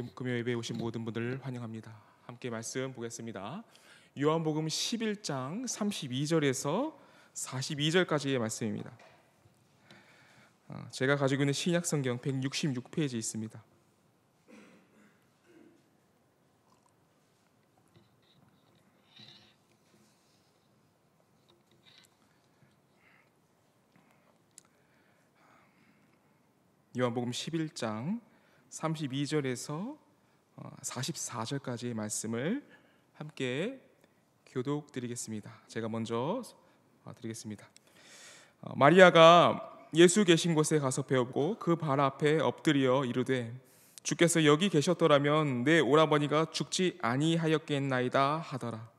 금요 예배에 오신 모든 분들을 환영합니다. 함께 말씀 보겠습니다. 요한복음 11장 32절에서 42절까지의 말씀입니다. 제가 가지고 있는 신약성경 166페이지에 있습니다. 요한복음 11장 32절에서 44절까지의 말씀을 함께 교독드리겠습니다. 제가 먼저 드리겠습니다. 마리아가 예수 계신 곳에 가서 배우고 그 발 앞에 엎드려 이르되 주께서 여기 계셨더라면 내 오라버니가 죽지 아니하였겠나이다 하더라.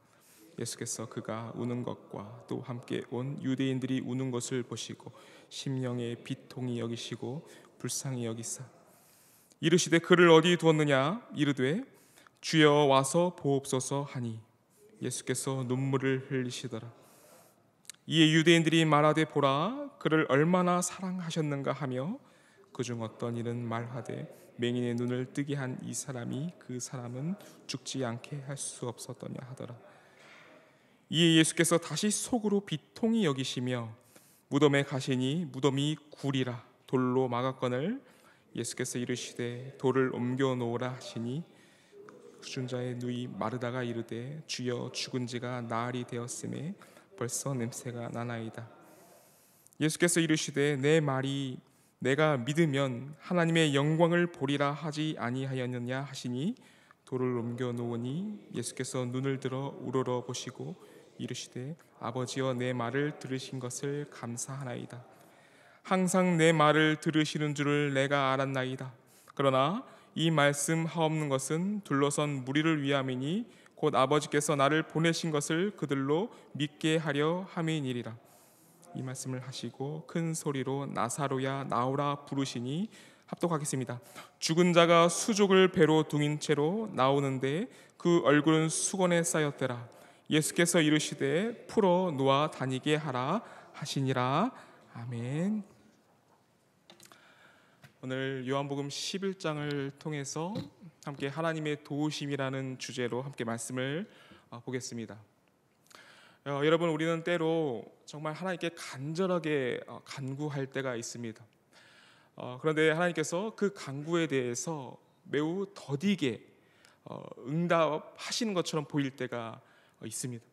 예수께서 그가 우는 것과 또 함께 온 유대인들이 우는 것을 보시고 심령에 비통히 여기시고 불쌍히 여기사 이르시되 그를 어디 두었느냐 이르되 주여 와서 보옵소서 하니 예수께서 눈물을 흘리시더라. 이에 유대인들이 말하되 보라 그를 얼마나 사랑하셨는가 하며 그중 어떤 이는 말하되 맹인의 눈을 뜨게 한 이 사람이 그 사람은 죽지 않게 할 수 없었더냐 하더라. 이에 예수께서 다시 속으로 비통히 여기시며 무덤에 가시니 무덤이 굴이라 돌로 막았거늘 예수께서 이르시되 돌을 옮겨 놓으라 하시니 죽은 자의 누이 마르다가 이르되 주여 죽은 지가 나흘이 되었음에 벌써 냄새가 나나이다. 예수께서 이르시되 내 말이 내가 믿으면 하나님의 영광을 보리라 하지 아니하였느냐 하시니 돌을 옮겨 놓으니 예수께서 눈을 들어 우러러 보시고 이르시되 아버지여 내 말을 들으신 것을 감사하나이다. 항상 내 말을 들으시는 줄을 내가 알았나이다. 그러나 이 말씀 하옵는 것은 둘러선 무리를 위함이니 곧 아버지께서 나를 보내신 것을 그들로 믿게 하려 함이니리라. 이 말씀을 하시고 큰 소리로 나사로야 나오라 부르시니 합독하겠습니다. 죽은 자가 수족을 배로 둥인 채로 나오는데 그 얼굴은 수건에 쌓였더라. 예수께서 이르시되 풀어 놓아 다니게 하라 하시니라. 아멘. 오늘 요한복음 11장을 통해서 함께 하나님의 도우심이라는 주제로 함께 말씀을 보겠습니다. 여러분, 우리는 때로 정말 하나님께 간절하게 간구할 때가 있습니다. 그런데 하나님께서 그 간구에 대해서 매우 더디게 응답하시는 것처럼 보일 때가 있습니다.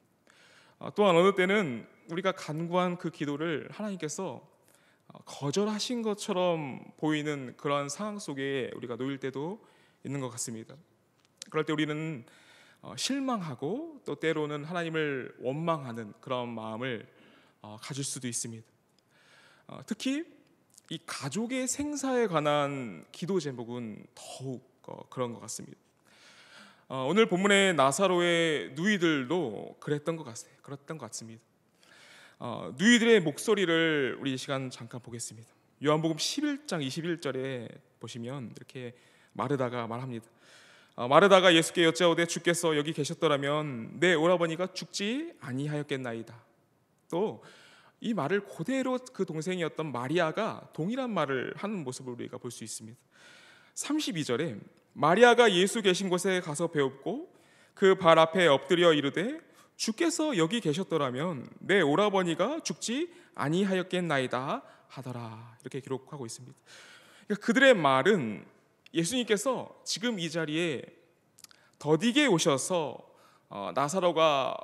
또한 어느 때는 우리가 간구한 그 기도를 하나님께서 거절하신 것처럼 보이는 그런 상황 속에 우리가 놓일 때도 있는 것 같습니다. 그럴 때 우리는 실망하고 또 때로는 하나님을 원망하는 그런 마음을 가질 수도 있습니다. 특히 이 가족의 생사에 관한 기도 제목은 더욱 그런 것 같습니다. 오늘 본문의 나사로의 누이들도 그랬던 것 같습니다. 누이들의 목소리를 우리 이 시간 잠깐 보겠습니다. 요한복음 11장 21절에 보시면 이렇게 마르다가 말합니다. 마르다가 예수께 여짜오되 주께서 여기 계셨더라면 내 오라버니가 죽지 아니하였겠나이다. 또 이 말을 그대로 그 동생이었던 마리아가 동일한 말을 하는 모습을 우리가 볼 수 있습니다. 32절에 마리아가 예수 계신 곳에 가서 배웠고 그 발 앞에 엎드려 이르되 주께서 여기 계셨더라면 내 오라버니가 죽지 아니하였겠나이다 하더라. 이렇게 기록하고 있습니다. 그러니까 그들의 말은 예수님께서 지금 이 자리에 더디게 오셔서 나사로가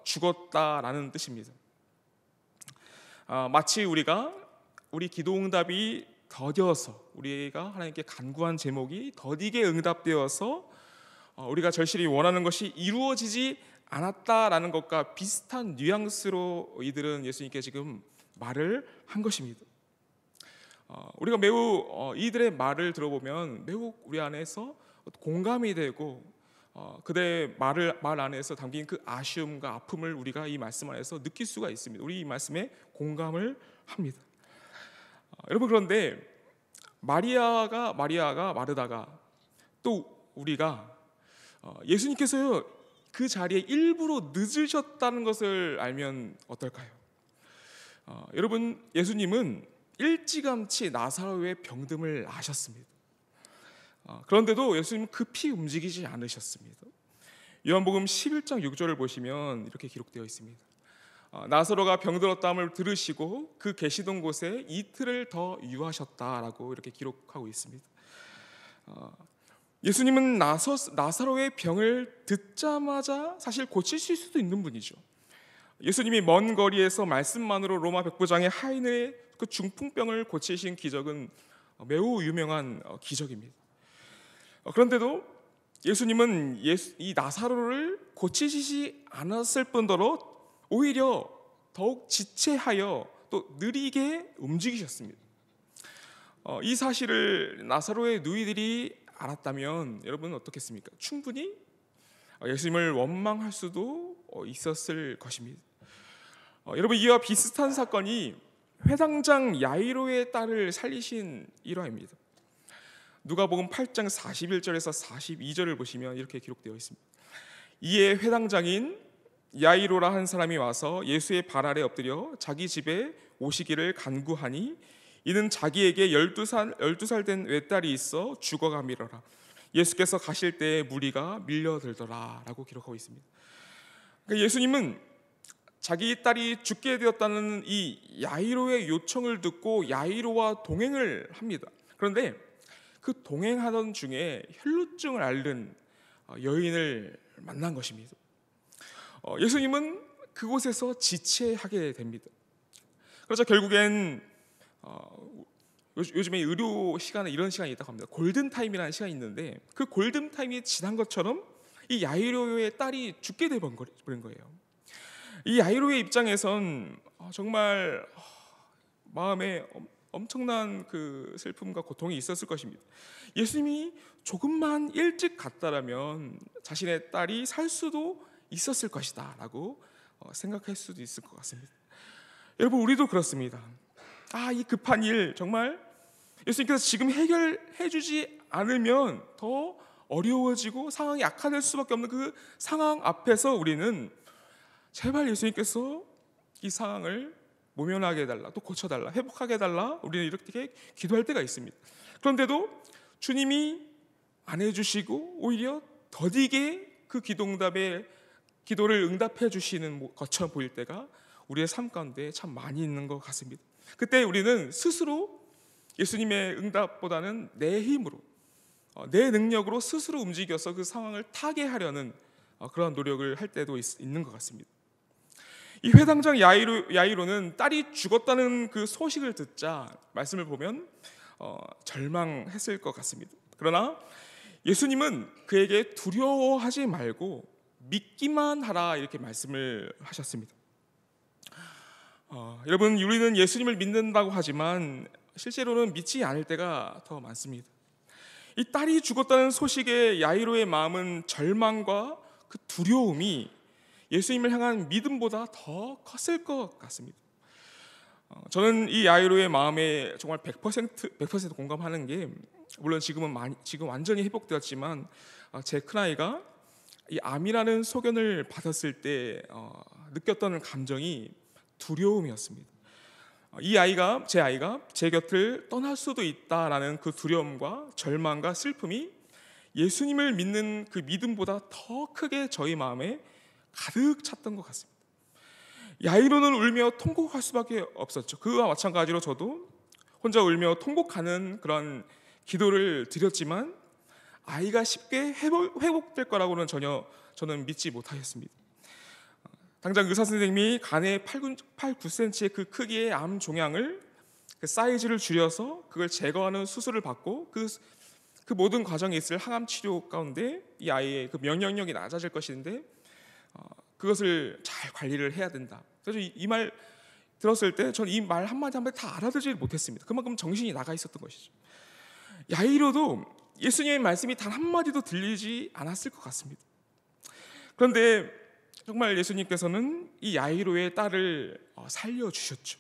죽었다라는 뜻입니다. 마치 우리 기도 응답이 더뎌서 우리가 하나님께 간구한 제목이 더디게 응답되어서 우리가 절실히 원하는 것이 이루어지지 않았다라는 것과 비슷한 뉘앙스로 이들은 예수님께 지금 말을 한 것입니다. 우리가 매우 이들의 말을 들어보면 매우 우리 안에서 공감이 되고 그들의 말 안에서 담긴 그 아쉬움과 아픔을 우리가 이 말씀 안에서 느낄 수가 있습니다. 우리 이 말씀에 공감을 합니다. 여러분, 그런데 마리아가 마르다가 또 우리가 예수님께서요 그 자리에 일부러 늦으셨다는 것을 알면 어떨까요? 여러분, 예수님은 일찌감치 나사로의 병듦을 아셨습니다. 그런데도 예수님은 급히 움직이지 않으셨습니다. 요한복음 11장 6절을 보시면 이렇게 기록되어 있습니다. 나사로가 병들었다함을 들으시고 그 계시던 곳에 이틀을 더 유하셨다라고 이렇게 기록하고 있습니다. 예수님은 나사로의 병을 듣자마자 사실 고치실 수도 있는 분이죠. 예수님이 먼 거리에서 말씀만으로 로마 백부장의 하인의 그 중풍병을 고치신 기적은 매우 유명한 기적입니다. 그런데도 예수님은 이 나사로를 고치시지 않았을 뿐더러 오히려 더욱 지체하여 또 느리게 움직이셨습니다. 이 사실을 나사로의 누이들이 알았다면 여러분은 어떻겠습니까? 충분히 예수님을 원망할 수도 있었을 것입니다. 여러분, 이와 비슷한 사건이 회당장 야이로의 딸을 살리신 일화입니다. 누가복음 8장 41절에서 42절을 보시면 이렇게 기록되어 있습니다. 이에 회당장인 야이로라 한 사람이 와서 예수의 발 아래 엎드려 자기 집에 오시기를 간구하니 이는 자기에게 12살 된 외딸이 있어 죽어가미러라. 예수께서 가실 때에 무리가 밀려들더라 라고 기록하고 있습니다. 그러니까 예수님은 자기 딸이 죽게 되었다는 이 야이로의 요청을 듣고 야이로와 동행을 합니다. 그런데 그 동행하던 중에 혈루증을 앓는 여인을 만난 것입니다. 예수님은 그곳에서 지체하게 됩니다. 그래서 결국엔 요즘에 의료 시간에 이런 시간이 있다고 합니다. 골든타임이라는 시간이 있는데 그 골든타임이 지난 것처럼 이 야이로의 딸이 죽게 되어버린 거예요. 이 야이로의 입장에선 정말 마음에 엄청난 그 슬픔과 고통이 있었을 것입니다. 예수님이 조금만 일찍 갔다라면 자신의 딸이 살 수도 있었을 것이다 라고 생각할 수도 있을 것 같습니다. 여러분, 우리도 그렇습니다. 이 급한 일 정말 예수님께서 지금 해결해 주지 않으면 더 어려워지고 상황이 악화될 수밖에 없는 그 상황 앞에서 우리는 제발 예수님께서 이 상황을 모면하게 해달라, 또 고쳐달라, 회복하게 해달라, 우리는 이렇게 기도할 때가 있습니다. 그런데도 주님이 안 해주시고 오히려 더디게 그 기도를 응답해 주시는 것처럼 보일 때가 우리의 삶 가운데 참 많이 있는 것 같습니다. 그때 우리는 스스로 예수님의 응답보다는 내 힘으로, 내 능력으로 스스로 움직여서 그 상황을 타개하려는 그런 노력을 할 때도 있는 것 같습니다. 이 회당장 야이로는 딸이 죽었다는 그 소식을 듣자 말씀을 보면 절망했을 것 같습니다. 그러나 예수님은 그에게 두려워하지 말고 믿기만 하라 이렇게 말씀을 하셨습니다. 여러분, 우리는 예수님을 믿는다고 하지만 실제로는 믿지 않을 때가 더 많습니다. 이 딸이 죽었다는 소식에 야이로의 마음은 절망과 그 두려움이 예수님을 향한 믿음보다 더 컸을 것 같습니다. 저는 이 야이로의 마음에 정말 100% 공감하는 게, 물론 지금 완전히 회복되었지만 제 큰아이가 이 암이라는 소견을 받았을 때 느꼈던 감정이 두려움이었습니다. 제 아이가 제 곁을 떠날 수도 있다라는 그 두려움과 절망과 슬픔이 예수님을 믿는 그 믿음보다 더 크게 저희 마음에 가득 찼던 것 같습니다. 야이로는 울며 통곡할 수밖에 없었죠. 그와 마찬가지로 저도 혼자 울며 통곡하는 그런 기도를 드렸지만 아이가 쉽게 회복될 거라고는 전혀 저는 믿지 못하였습니다. 당장 의사 선생님이 간에 8-9cm의 그 크기의 암 종양을 그 사이즈를 줄여서 그걸 제거하는 수술을 받고 그 모든 과정에 있을 항암 치료 가운데 이 아이의 그 면역력이 낮아질 것인데 그것을 잘 관리를 해야 된다. 그래서 이 말 들었을 때 저는 이 말 한마디 다 알아듣지 못했습니다. 그만큼 정신이 나가 있었던 것이죠. 야이로도 예수님의 말씀이 단 한마디도 들리지 않았을 것 같습니다. 그런데 정말 예수님께서는 이 야이로의 딸을 살려주셨죠.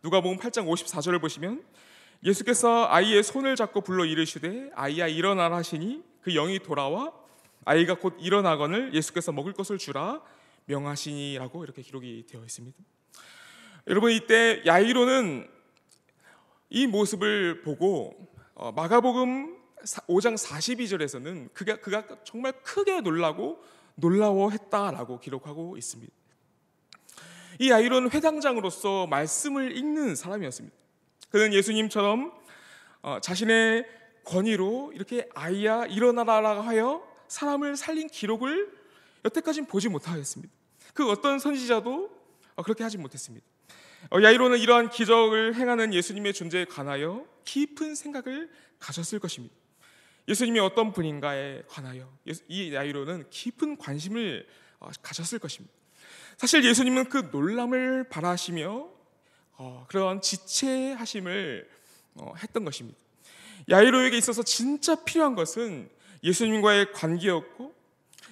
누가복음 8장 54절을 보시면 예수께서 아이의 손을 잡고 불러 이르시되 아이야 일어나라 하시니 그 영이 돌아와 아이가 곧 일어나거늘 예수께서 먹을 것을 주라 명하시니라고 이렇게 기록이 되어 있습니다. 여러분, 이때 야이로는 이 모습을 보고 마가복음 5장 42절에서는 그가 정말 크게 놀라워했다라고 기록하고 있습니다. 이 야이로는 회당장으로서 말씀을 읽는 사람이었습니다. 그는 예수님처럼 자신의 권위로 이렇게 아이야 일어나라 하여 사람을 살린 기록을 여태까지는 보지 못하였습니다. 그 어떤 선지자도 그렇게 하지 못했습니다. 야이로는 이러한 기적을 행하는 예수님의 존재에 관하여 깊은 생각을 가졌을 것입니다. 예수님이 어떤 분인가에 관하여 이 야이로는 깊은 관심을 가졌을 것입니다. 사실 예수님은 그 놀람을 바라시며 그런 지체하심을 했던 것입니다. 야이로에게 있어서 진짜 필요한 것은 예수님과의 관계였고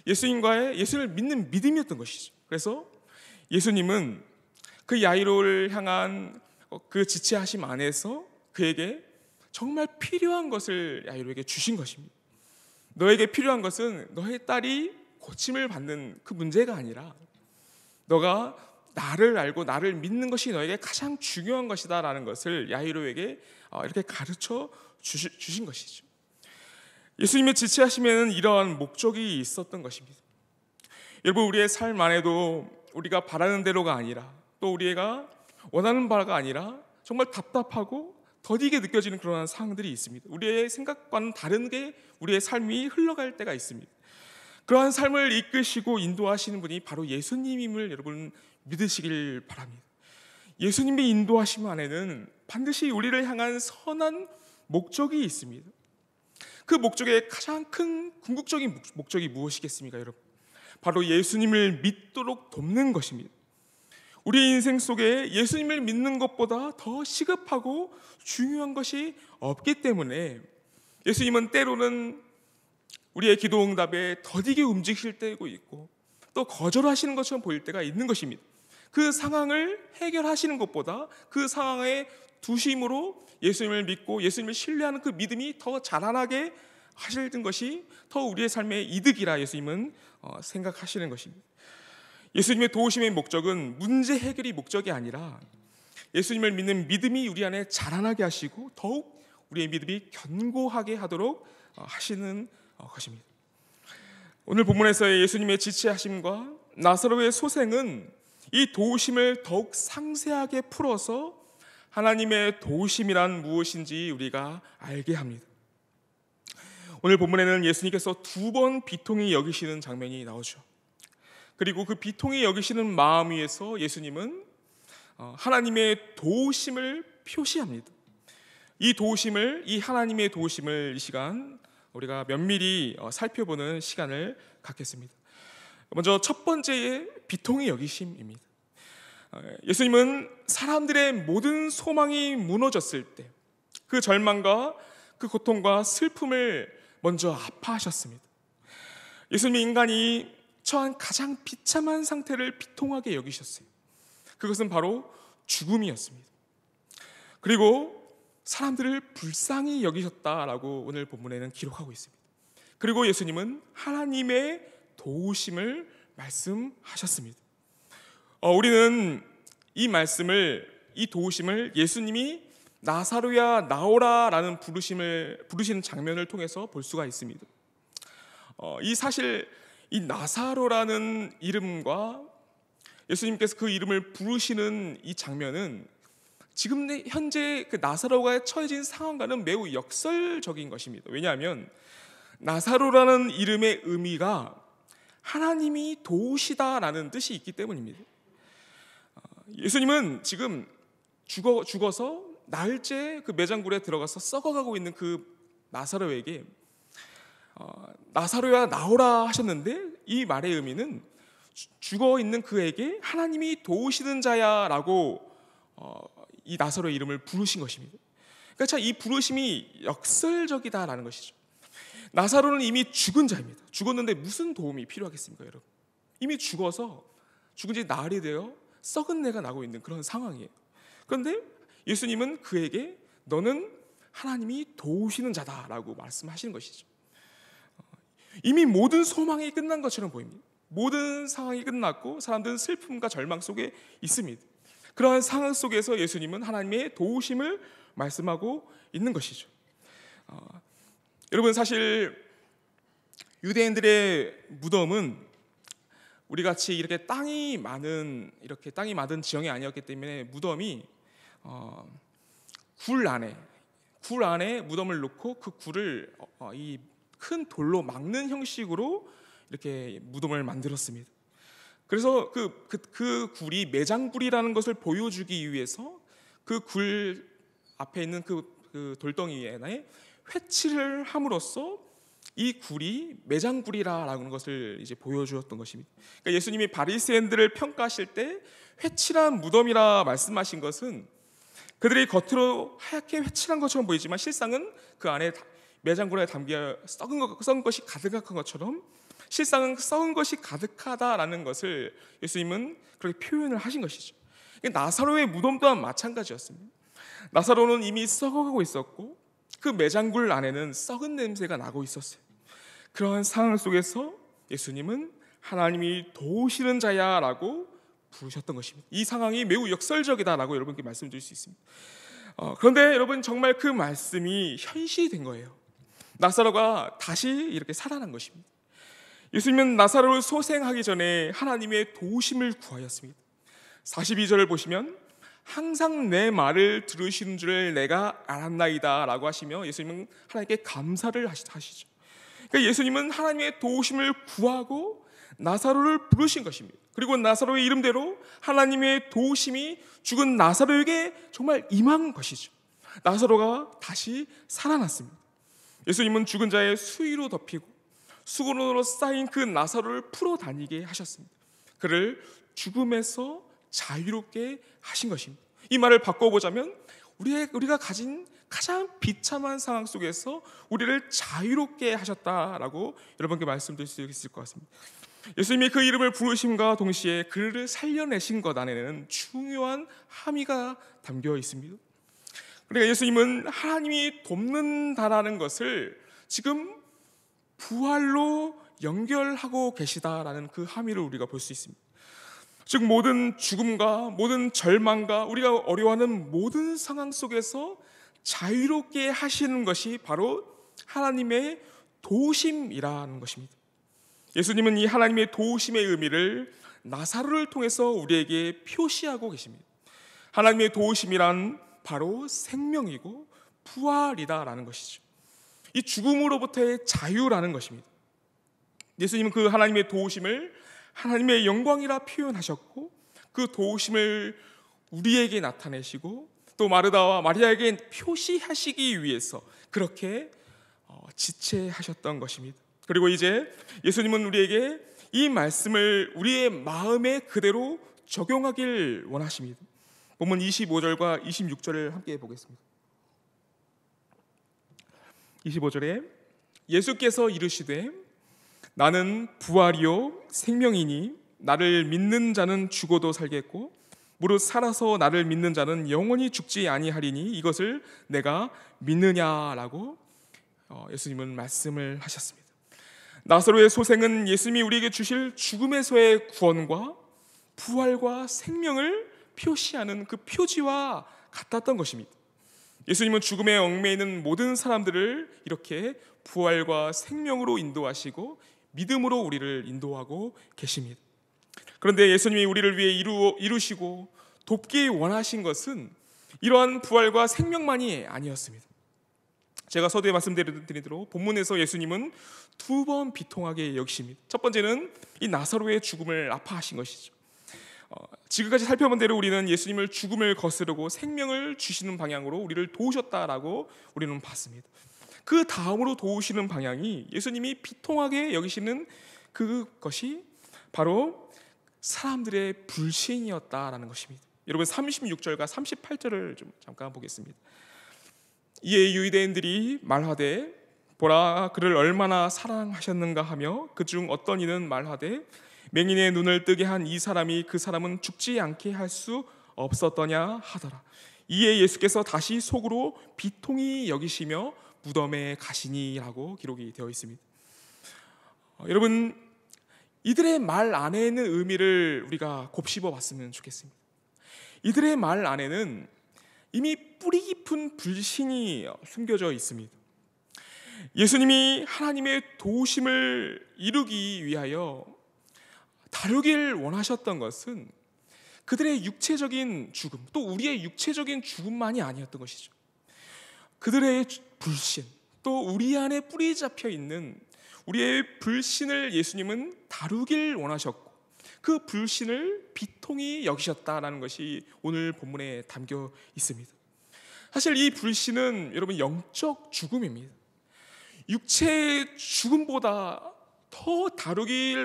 예수님을 믿는 믿음이었던 것이죠. 그래서 예수님은 그 야이로를 향한 그 지체하심 안에서 그에게 정말 필요한 것을 야이로에게 주신 것입니다. 너에게 필요한 것은 너의 딸이 고침을 받는 그 문제가 아니라 너가 나를 알고 나를 믿는 것이 너에게 가장 중요한 것이다 라는 것을 야이로에게 이렇게 가르쳐 주신 것이죠. 예수님의 지체하심에는 이러한 목적이 있었던 것입니다. 여러분, 우리의 삶 안에도 우리가 바라는 대로가 아니라 또 우리가 원하는 바가 아니라 정말 답답하고 더디게 느껴지는 그런 상황들이 있습니다. 우리의 생각과는 다른 게 우리의 삶이 흘러갈 때가 있습니다. 그러한 삶을 이끄시고 인도하시는 분이 바로 예수님임을 여러분 믿으시길 바랍니다. 예수님의 인도하심 안에는 반드시 우리를 향한 선한 목적이 있습니다. 그 목적의 가장 큰 궁극적인 목적이 무엇이겠습니까, 여러분? 바로 예수님을 믿도록 돕는 것입니다. 우리 인생 속에 예수님을 믿는 것보다 더 시급하고 중요한 것이 없기 때문에 예수님은 때로는 우리의 기도 응답에 더디게 움직일 때도 있고 또 거절하시는 것처럼 보일 때가 있는 것입니다. 그 상황을 해결하시는 것보다 그 상황에 두심으로 예수님을 믿고 예수님을 신뢰하는 그 믿음이 더 자라나게 하시는 것이 더 우리의 삶의 이득이라 예수님은 생각하시는 것입니다. 예수님의 도우심의 목적은 문제 해결이 목적이 아니라 예수님을 믿는 믿음이 우리 안에 자라나게 하시고 더욱 우리의 믿음이 견고하게 하도록 하시는 것입니다. 오늘 본문에서의 예수님의 지체하심과 나사로의 소생은 이 도우심을 더욱 상세하게 풀어서 하나님의 도우심이란 무엇인지 우리가 알게 합니다. 오늘 본문에는 예수님께서 2번 비통히 여기시는 장면이 나오죠. 그리고 그 비통히 여기시는 마음 위에서 예수님은 하나님의 도우심을 표시합니다. 이 하나님의 도우심을 이 시간 우리가 면밀히 살펴보는 시간을 갖겠습니다. 먼저 첫 번째의 비통히 여기심입니다. 예수님은 사람들의 모든 소망이 무너졌을 때 그 절망과 그 고통과 슬픔을 먼저 아파하셨습니다. 예수님이 인간이 처한 가장 비참한 상태를 비통하게 여기셨어요. 그것은 바로 죽음이었습니다. 그리고 사람들을 불쌍히 여기셨다라고 오늘 본문에는 기록하고 있습니다. 그리고 예수님은 하나님의 도우심을 말씀하셨습니다. 우리는 이 말씀을, 이 도우심을 예수님이 나사로야 나오라라는 부르시는 장면을 통해서 볼 수가 있습니다. 이 나사로라는 이름과 예수님께서 그 이름을 부르시는 이 장면은 지금 현재 그 나사로가 처해진 상황과는 매우 역설적인 것입니다. 왜냐하면 나사로라는 이름의 의미가 하나님이 도우시다라는 뜻이 있기 때문입니다. 예수님은 지금 죽어서 나흘째 그 매장굴에 들어가서 썩어가고 있는 그 나사로에게 나사로야 나오라 하셨는데 이 말의 의미는 죽어 있는 그에게 하나님이 도우시는 자야라고 이 나사로의 이름을 부르신 것입니다. 그러니까 이 부르심이 역설적이다라는 것이죠. 나사로는 이미 죽은 자입니다. 죽었는데 무슨 도움이 필요하겠습니까, 여러분? 이미 죽어서 죽은 지 나흘이 되어 썩은 내가 나고 있는 그런 상황이에요. 그런데 예수님은 그에게 너는 하나님이 도우시는 자다라고 말씀하시는 것이죠. 이미 모든 소망이 끝난 것처럼 보입니다. 모든 상황이 끝났고 사람들은 슬픔과 절망 속에 있습니다. 그러한 상황 속에서 예수님은 하나님의 도우심을 말씀하고 있는 것이죠. 여러분, 사실 유대인들의 무덤은 우리 같이 이렇게 땅이 많은 지형이 아니었기 때문에 무덤이 굴 안에 무덤을 놓고 그 굴을 이 큰 돌로 막는 형식으로 이렇게 무덤을 만들었습니다. 그래서 그 굴이 매장굴이라는 것을 보여주기 위해서 그 굴 앞에 있는 그 돌덩이에 회치를 함으로써 이 굴이 매장굴이라는 것을 이제 보여주었던 것입니다. 그러니까 예수님이 바리새인들을 평가하실 때 회칠한 무덤이라 말씀하신 것은 그들이 겉으로 하얗게 회칠한 것처럼 보이지만 실상은 그 안에 매장굴에 담겨 썩은 것이 가득한 것처럼 실상은 썩은 것이 가득하다라는 것을 예수님은 그렇게 표현을 하신 것이죠. 나사로의 무덤 또한 마찬가지였습니다. 나사로는 이미 썩어가고 있었고 그 매장굴 안에는 썩은 냄새가 나고 있었어요. 그러한 상황 속에서 예수님은 하나님이 도우시는 자야라고 부르셨던 것입니다. 이 상황이 매우 역설적이다라고 여러분께 말씀드릴 수 있습니다. 그런데 여러분, 정말 그 말씀이 현실이 된 거예요. 나사로가 다시 이렇게 살아난 것입니다. 예수님은 나사로를 소생하기 전에 하나님의 도우심을 구하였습니다. 42절을 보시면 항상 내 말을 들으시는 줄 내가 알았나이다 라고 하시며 예수님은 하나님께 감사를 하시죠. 그러니까 예수님은 하나님의 도우심을 구하고 나사로를 부르신 것입니다. 그리고 나사로의 이름대로 하나님의 도우심이 죽은 나사로에게 정말 임한 것이죠. 나사로가 다시 살아났습니다. 예수님은 죽은 자의 수위로 덮이고 수건으로 쌓인 그 나사로를 풀어 다니게 하셨습니다. 그를 죽음에서 자유롭게 하신 것입니다. 이 말을 바꿔보자면 우리가 가진 가장 비참한 상황 속에서 우리를 자유롭게 하셨다라고 여러분께 말씀드릴 수 있을 것 같습니다. 예수님이 그 이름을 부르심과 동시에 그를 살려내신 것 안에는 중요한 함의가 담겨 있습니다. 그러니까 예수님은 하나님이 돕는다라는 것을 지금 부활로 연결하고 계시다라는 그 함의를 우리가 볼 수 있습니다. 즉 모든 죽음과 모든 절망과 우리가 어려워하는 모든 상황 속에서 자유롭게 하시는 것이 바로 하나님의 도우심이라는 것입니다. 예수님은 이 하나님의 도우심의 의미를 나사로를 통해서 우리에게 표시하고 계십니다. 하나님의 도우심이란 바로 생명이고 부활이다라는 것이죠. 이 죽음으로부터의 자유라는 것입니다. 예수님은 그 하나님의 도우심을 하나님의 영광이라 표현하셨고 그 도우심을 우리에게 나타내시고 또 마르다와 마리아에게 표시하시기 위해서 그렇게 지체하셨던 것입니다. 그리고 이제 예수님은 우리에게 이 말씀을 우리의 마음에 그대로 적용하길 원하십니다. 본문 25절과 26절을 함께 보겠습니다. 25절에 예수께서 이르시되 나는 부활이요 생명이니 나를 믿는 자는 죽어도 살겠고 무릇 살아서 나를 믿는 자는 영원히 죽지 아니하리니 이것을 내가 믿느냐라고 예수님은 말씀을 하셨습니다. 나사로의 소생은 예수님이 우리에게 주실 죽음에서의 구원과 부활과 생명을 표시하는 그 표지와 같았던 것입니다. 예수님은 죽음에 얽매이는 모든 사람들을 이렇게 부활과 생명으로 인도하시고 믿음으로 우리를 인도하고 계십니다. 그런데 예수님이 우리를 위해 이루시고 돕기 원하신 것은 이러한 부활과 생명만이 아니었습니다. 제가 서두에 말씀드린 대로 본문에서 예수님은 두 번 비통하게 여기십니다. 첫 번째는 이 나사로의 죽음을 아파하신 것이죠. 지금까지 살펴본 대로 우리는 예수님을 죽음을 거스르고 생명을 주시는 방향으로 우리를 도우셨다라고 우리는 봤습니다. 그 다음으로 도우시는 방향이 예수님이 비통하게 여기시는 그것이 바로 사람들의 불신이었다라는 것입니다. 여러분 36절과 38절을 좀 잠깐 보겠습니다. 이에 유대인들이 말하되 보라 그를 얼마나 사랑하셨는가 하며 그중 어떤 이는 말하되 맹인의 눈을 뜨게 한 이 사람이 그 사람은 죽지 않게 할 수 없었더냐 하더라. 이에 예수께서 다시 속으로 비통히 여기시며 무덤에 가시니라고 기록이 되어 있습니다. 여러분 이들의 말 안에 있는 의미를 우리가 곱씹어 봤으면 좋겠습니다. 이들의 말 안에는 이미 뿌리 깊은 불신이 숨겨져 있습니다. 예수님이 하나님의 도우심을 이루기 위하여 다루길 원하셨던 것은 그들의 육체적인 죽음, 또 우리의 육체적인 죽음만이 아니었던 것이죠. 그들의 불신, 또 우리 안에 뿌리 잡혀 있는 우리의 불신을 예수님은 다루길 원하셨고, 그 불신을 비통히 여기셨다라는 것이 오늘 본문에 담겨 있습니다. 사실 이 불신은 여러분 영적 죽음입니다. 육체의 죽음보다 더 다루기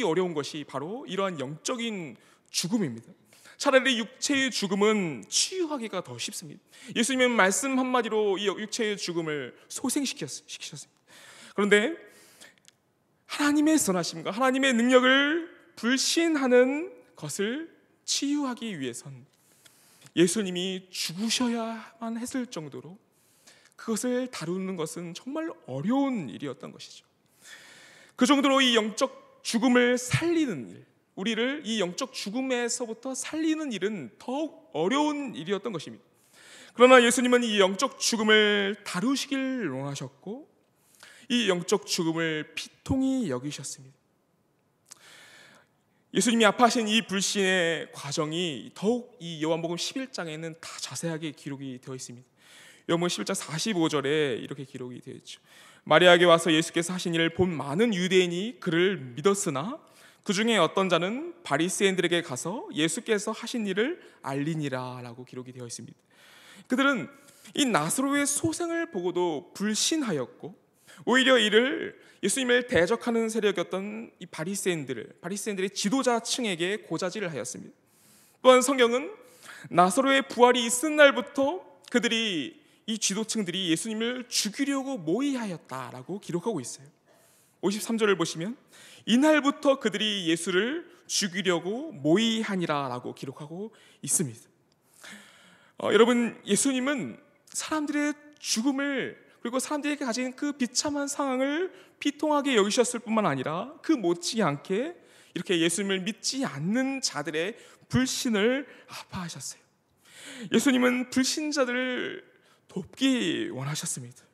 어려운 것이 바로 이러한 영적인 죽음입니다. 차라리 육체의 죽음은 치유하기가 더 쉽습니다. 예수님은 말씀 한마디로 이 육체의 죽음을 소생시키셨습니다. 그런데 하나님의 선하심과 하나님의 능력을 불신하는 것을 치유하기 위해선 예수님이 죽으셔야만 했을 정도로 그것을 다루는 것은 정말 어려운 일이었던 것이죠. 그 정도로 이 영적 죽음을 살리는 일, 우리를 이 영적 죽음에서부터 살리는 일은 더욱 어려운 일이었던 것입니다. 그러나 예수님은 이 영적 죽음을 다루시길 원하셨고, 이 영적 죽음을 비통히 여기셨습니다. 예수님이 아파하신 이 불신의 과정이 더욱 이 요한복음 11장에는 다 자세하게 기록이 되어 있습니다. 요한복음 11장 45절에 이렇게 기록이 되어 있죠. 마리아에게 와서 예수께서 하신 일을 본 많은 유대인이 그를 믿었으나 그 중에 어떤 자는 바리새인들에게 가서 예수께서 하신 일을 알리니라 라고 기록이 되어 있습니다. 그들은 이 나사로의 소생을 보고도 불신하였고, 오히려 이를 예수님을 대적하는 세력이었던 이 바리새인들의 지도자층에게 고자질을 하였습니다. 또한 성경은 나사로의 부활이 있은 날부터 이 지도층들이 예수님을 죽이려고 모의하였다라고 기록하고 있어요. 53절을 보시면 이날부터 그들이 예수를 죽이려고 모의하니라라고 기록하고 있습니다. 여러분, 예수님은 사람들의 죽음을, 그리고 사람들에게 가진 그 비참한 상황을 비통하게 여기셨을 뿐만 아니라 그 못지않게 이렇게 예수님을 믿지 않는 자들의 불신을 아파하셨어요. 예수님은 불신자들을 돕기 원하셨습니다.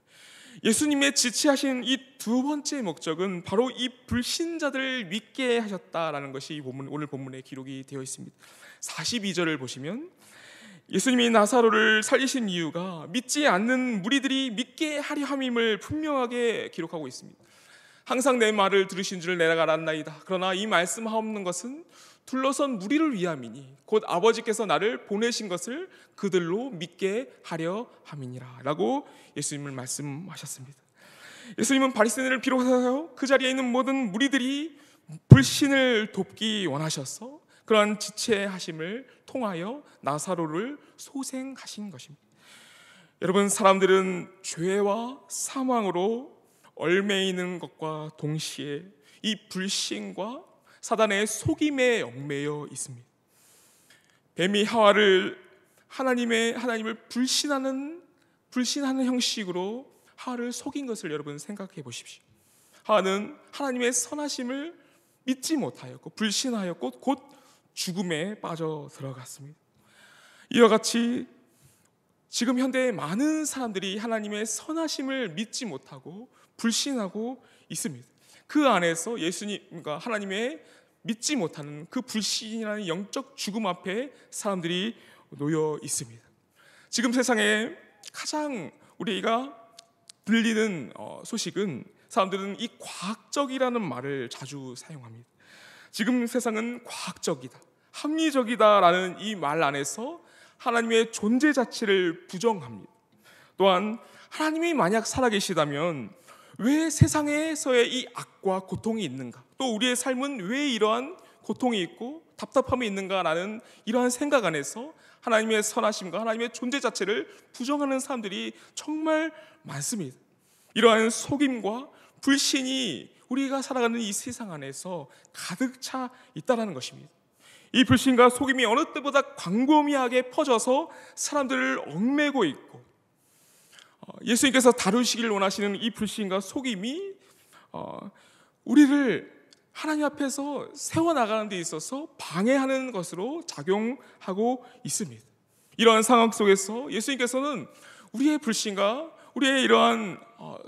예수님의 지체하신 이 두 번째 목적은 바로 이 불신자들을 믿게 하셨다라는 것이 오늘 본문에 기록이 되어 있습니다. 42절을 보시면 예수님이 나사로를 살리신 이유가 믿지 않는 무리들이 믿게 하려 함임을 분명하게 기록하고 있습니다. 항상 내 말을 들으신 줄 내가 알았나이다. 그러나 이 말씀하옵는 것은 둘러선 무리를 위함이니 곧 아버지께서 나를 보내신 것을 그들로 믿게 하려 함이니라 라고 예수님을 말씀하셨습니다. 예수님은 바리새인들을 비롯하여 그 자리에 있는 모든 무리들이 불신을 돕기 원하셔서 그러한 지체하심을 통하여 나사로를 소생하신 것입니다. 여러분, 사람들은 죄와 사망으로 얽매이는 것과 동시에 이 불신과 사단의 속임에 얽매여 있습니다. 뱀이 하와를 하나님을 불신하는 형식으로 하와를 속인 것을 여러분 생각해 보십시오. 하와는 하나님의 선하심을 믿지 못하였고 불신하였고 곧 죽음에 빠져 들어갔습니다. 이와 같이 지금 현대의 많은 사람들이 하나님의 선하심을 믿지 못하고 불신하고 있습니다. 그 안에서 예수님과 하나님의 믿지 못하는 그 불신이라는 영적 죽음 앞에 사람들이 놓여 있습니다. 지금 세상에 가장 우리가 들리는 소식은 사람들은 이 과학적이라는 말을 자주 사용합니다. 지금 세상은 과학적이다, 합리적이다라는 이 말 안에서 하나님의 존재 자체를 부정합니다. 또한 하나님이 만약 살아계시다면 왜 세상에서의 이 악과 고통이 있는가? 또 우리의 삶은 왜 이러한 고통이 있고 답답함이 있는가라는 이러한 생각 안에서 하나님의 선하심과 하나님의 존재 자체를 부정하는 사람들이 정말 많습니다. 이러한 속임과 불신이 우리가 살아가는 이 세상 안에서 가득 차 있다는 것입니다. 이 불신과 속임이 어느 때보다 광범위하게 퍼져서 사람들을 얽매고 있고, 예수님께서 다루시길 원하시는 이 불신과 속임이 우리를 하나님 앞에서 세워나가는 데 있어서 방해하는 것으로 작용하고 있습니다. 이러한 상황 속에서 예수님께서는 우리의 불신과 우리의 이러한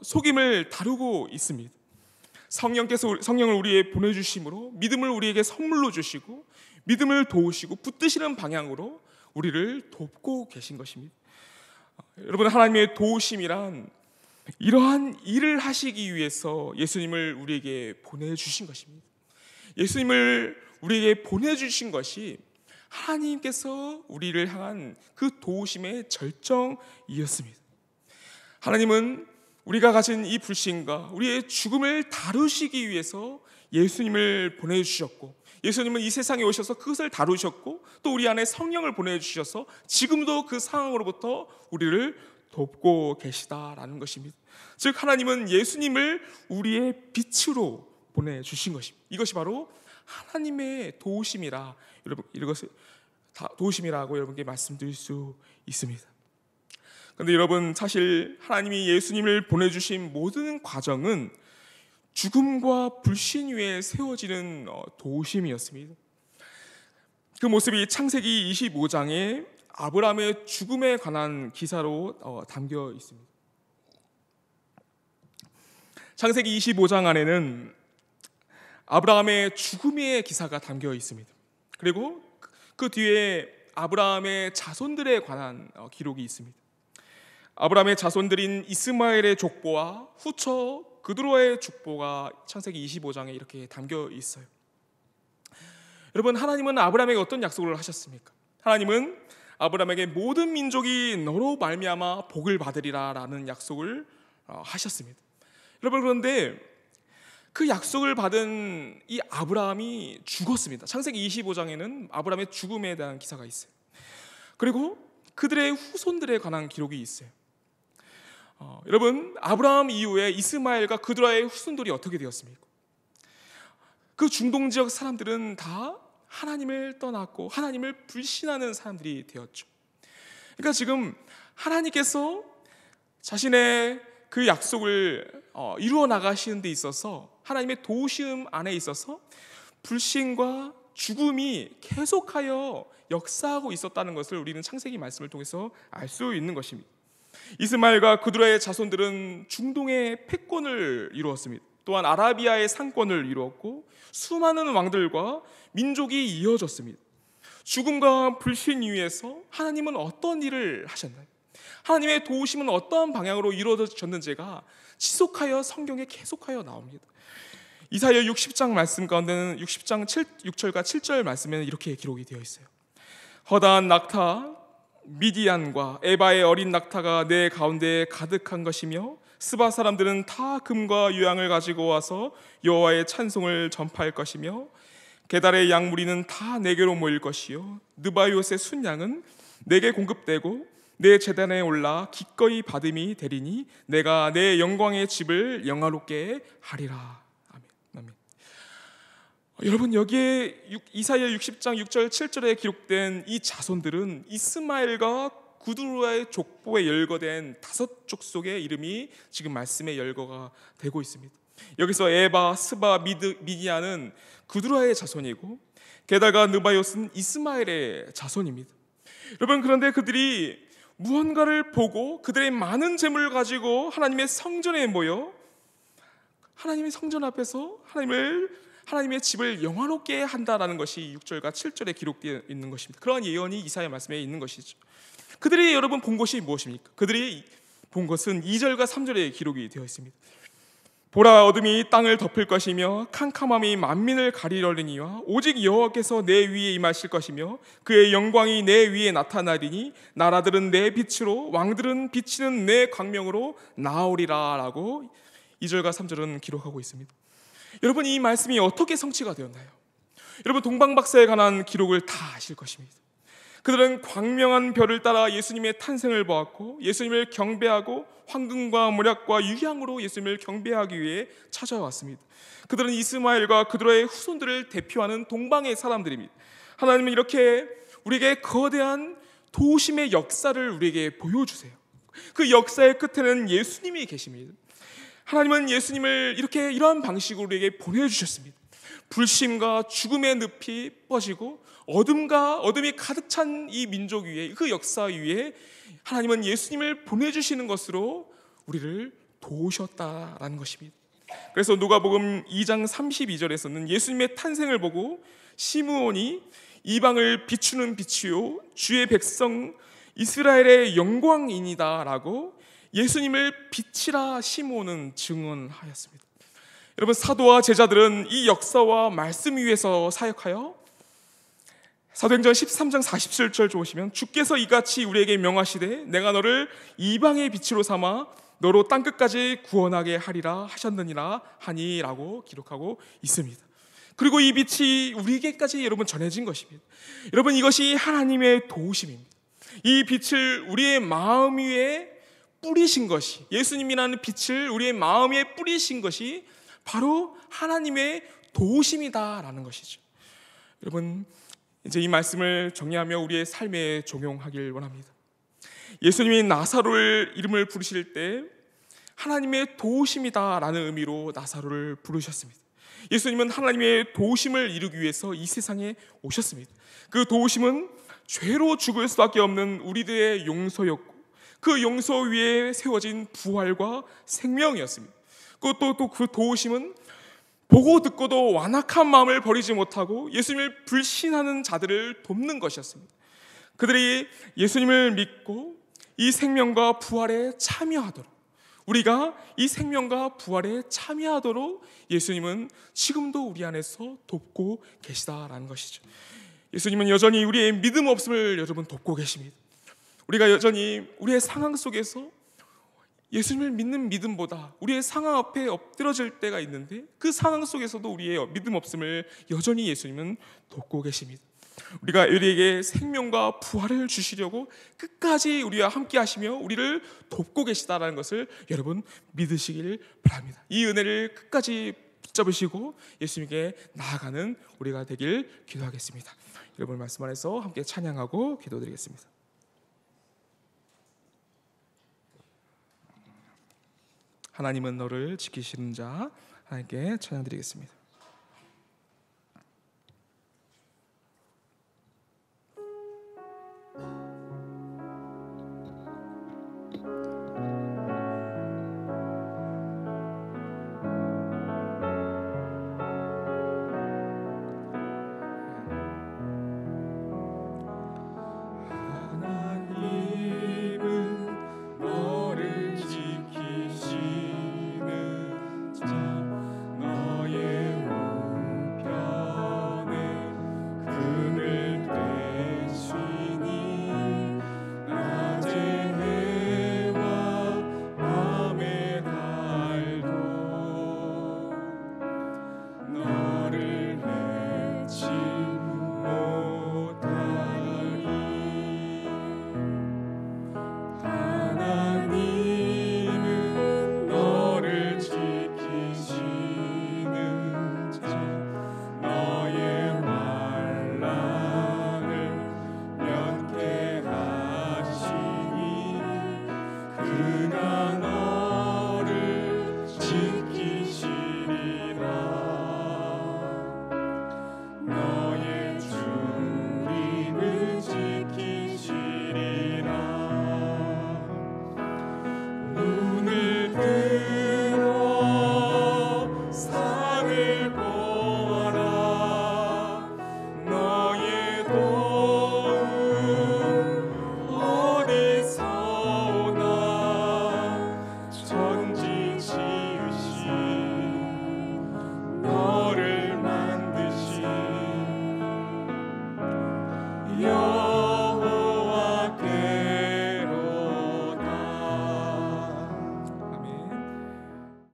속임을 다루고 있습니다. 성령을 우리에게 보내주심으로 믿음을 우리에게 선물로 주시고 믿음을 도우시고 붙드시는 방향으로 우리를 돕고 계신 것입니다. 여러분, 하나님의 도우심이란 이러한 일을 하시기 위해서 예수님을 우리에게 보내주신 것입니다. 예수님을 우리에게 보내주신 것이 하나님께서 우리를 향한 그 도우심의 절정이었습니다. 하나님은 우리가 가진 이 불신과 우리의 죽음을 다루시기 위해서 예수님을 보내주셨고, 예수님은 이 세상에 오셔서 그것을 다루셨고, 또 우리 안에 성령을 보내주셔서 지금도 그 상황으로부터 우리를 돕고 계시다라는 것입니다. 즉, 하나님은 예수님을 우리의 빛으로 보내주신 것입니다. 이것이 바로 하나님의 도우심이라, 여러분, 이것을 도우심이라고 여러분께 말씀드릴 수 있습니다. 그런데 여러분, 사실 하나님이 예수님을 보내주신 모든 과정은 죽음과 불신 위에 세워지는 도우심이었습니다. 그 모습이 창세기 25장에 아브라함의 죽음에 관한 기사로 담겨 있습니다. 창세기 25장 안에는 아브라함의 죽음의 기사가 담겨 있습니다. 그리고 그 뒤에 아브라함의 자손들에 관한 기록이 있습니다. 아브라함의 자손들인 이스마엘의 족보와 후처 그드로의 족보가 창세기 25장에 이렇게 담겨 있어요. 여러분, 하나님은 아브라함에게 어떤 약속을 하셨습니까? 하나님은 아브라함에게 모든 민족이 너로 말미암아 복을 받으리라 라는 약속을 하셨습니다. 여러분, 그런데 그 약속을 받은 이 아브라함이 죽었습니다. 창세기 25장에는 아브라함의 죽음에 대한 기사가 있어요. 그리고 그들의 후손들에 관한 기록이 있어요. 여러분, 아브라함 이후에 이스마엘과 그드라의 후손들이 어떻게 되었습니까? 그 중동 지역 사람들은 다 하나님을 떠났고 하나님을 불신하는 사람들이 되었죠. 그러니까 지금 하나님께서 자신의 그 약속을 이루어 나가시는 데 있어서, 하나님의 도우심 안에 있어서 불신과 죽음이 계속하여 역사하고 있었다는 것을 우리는 창세기 말씀을 통해서 알 수 있는 것입니다. 이스마엘과 그드라의 자손들은 중동의 패권을 이루었습니다. 또한 아라비아의 상권을 이루었고 수많은 왕들과 민족이 이어졌습니다. 죽음과 불신 위에서 하나님은 어떤 일을 하셨나요? 하나님의 도우심은 어떠한 방향으로 이루어졌는지가 지속하여 성경에 계속하여 나옵니다. 이사야 60장 말씀 가운데는 60장 6절과 7절 말씀에는 이렇게 기록이 되어 있어요. 허다한 낙타 미디안과 에바의 어린 낙타가 내 가운데에 가득한 것이며 스바 사람들은 다 금과 유향을 가지고 와서 여호와의 찬송을 전파할 것이며 게달의 양무리는 다 내게로 모일 것이요 느바이옷의 순양은 내게 공급되고 내 제단에 올라 기꺼이 받음이 되리니 내가 내 영광의 집을 영화롭게 하리라. 아멘. 여러분, 여기에 이사야 60장 6절 7절에 기록된 이 자손들은 이스마엘과 그드로의 족보에 열거된 5족속의 이름이 지금 말씀에 열거가 되고 있습니다. 여기서 에바, 스바, 미디안은 그드로의 자손이고 게달과 느바이옷은 이스마엘의 자손입니다. 여러분, 그런데 그들이 무언가를 보고 그들의 많은 재물을 가지고 하나님의 성전에 모여 하나님의 성전 앞에서 하나님의 집을 영화롭게 한다라는 것이 6절과 7절에 기록되어 있는 것입니다. 그러한 예언이 이사야 말씀에 있는 것이죠. 그들이 여러분 본 것이 무엇입니까? 그들이 본 것은 2절과 3절에 기록이 되어 있습니다. 보라, 어둠이 땅을 덮을 것이며 캄캄함이 만민을 가리려니와 오직 여호와께서 내 위에 임하실 것이며 그의 영광이 내 위에 나타나리니 나라들은 내 빛으로 왕들은 비치는 내 광명으로 나오리라 라고 2절과 3절은 기록하고 있습니다. 여러분, 이 말씀이 어떻게 성취가 되었나요? 여러분, 동방박사에 관한 기록을 다 아실 것입니다. 그들은 광명한 별을 따라 예수님의 탄생을 보았고 예수님을 경배하고 황금과 모략과 유향으로 예수님을 경배하기 위해 찾아왔습니다. 그들은 이스마엘과 그들의 후손들을 대표하는 동방의 사람들입니다. 하나님은 이렇게 우리에게 거대한 도우심의 역사를 우리에게 보여주세요. 그 역사의 끝에는 예수님이 계십니다. 하나님은 예수님을 이러한 방식으로 우리에게 보내주셨습니다. 불심과 죽음의 늪이 뻗이고 어둠이 가득 찬 이 민족 위에, 그 역사 위에 하나님은 예수님을 보내주시는 것으로 우리를 도우셨다라는 것입니다. 그래서 누가복음 2장 32절에서는 예수님의 탄생을 보고 시므온이 이방을 비추는 빛이요 주의 백성 이스라엘의 영광이니다 라고 예수님을 빛이라 시므온은 증언하였습니다. 여러분, 사도와 제자들은 이 역사와 말씀 위에서 사역하여 사도행전 13장 47절 보시면 주께서 이같이 우리에게 명하시되 내가 너를 이방의 빛으로 삼아 너로 땅끝까지 구원하게 하리라 하셨느니라 하니라고 기록하고 있습니다. 그리고 이 빛이 우리에게까지 여러분 전해진 것입니다. 여러분, 이것이 하나님의 도우심입니다. 이 빛을 우리의 마음 위에 뿌리신 것이, 예수님이라는 빛을 우리의 마음 위에 뿌리신 것이 바로 하나님의 도우심이다라는 것이죠. 여러분, 이제 이 말씀을 정리하며 우리의 삶에 적용하길 원합니다. 예수님이 나사로를 이름을 부르실 때 하나님의 도우심이다라는 의미로 나사로를 부르셨습니다. 예수님은 하나님의 도우심을 이루기 위해서 이 세상에 오셨습니다. 그 도우심은 죄로 죽을 수밖에 없는 우리들의 용서였고 그 용서 위에 세워진 부활과 생명이었습니다. 또 그 도우심은 보고 듣고도 완악한 마음을 버리지 못하고 예수님을 불신하는 자들을 돕는 것이었습니다. 그들이 예수님을 믿고 이 생명과 부활에 참여하도록, 우리가 이 생명과 부활에 참여하도록 예수님은 지금도 우리 안에서 돕고 계시다라는 것이죠. 예수님은 여전히 우리의 믿음 없음을 여러분 돕고 계십니다. 우리가 여전히 우리의 상황 속에서 예수님을 믿는 믿음보다 우리의 상황 앞에 엎드러질 때가 있는데 그 상황 속에서도 우리의 믿음 없음을 여전히 예수님은 돕고 계십니다. 우리가 우리에게 생명과 부활을 주시려고 끝까지 우리와 함께 하시며 우리를 돕고 계시다라는 것을 여러분 믿으시길 바랍니다. 이 은혜를 끝까지 붙잡으시고 예수님께 나아가는 우리가 되길 기도하겠습니다. 여러분 말씀 안에서 함께 찬양하고 기도드리겠습니다. 하나님은 너를 지키시는 자, 하나님께 찬양드리겠습니다.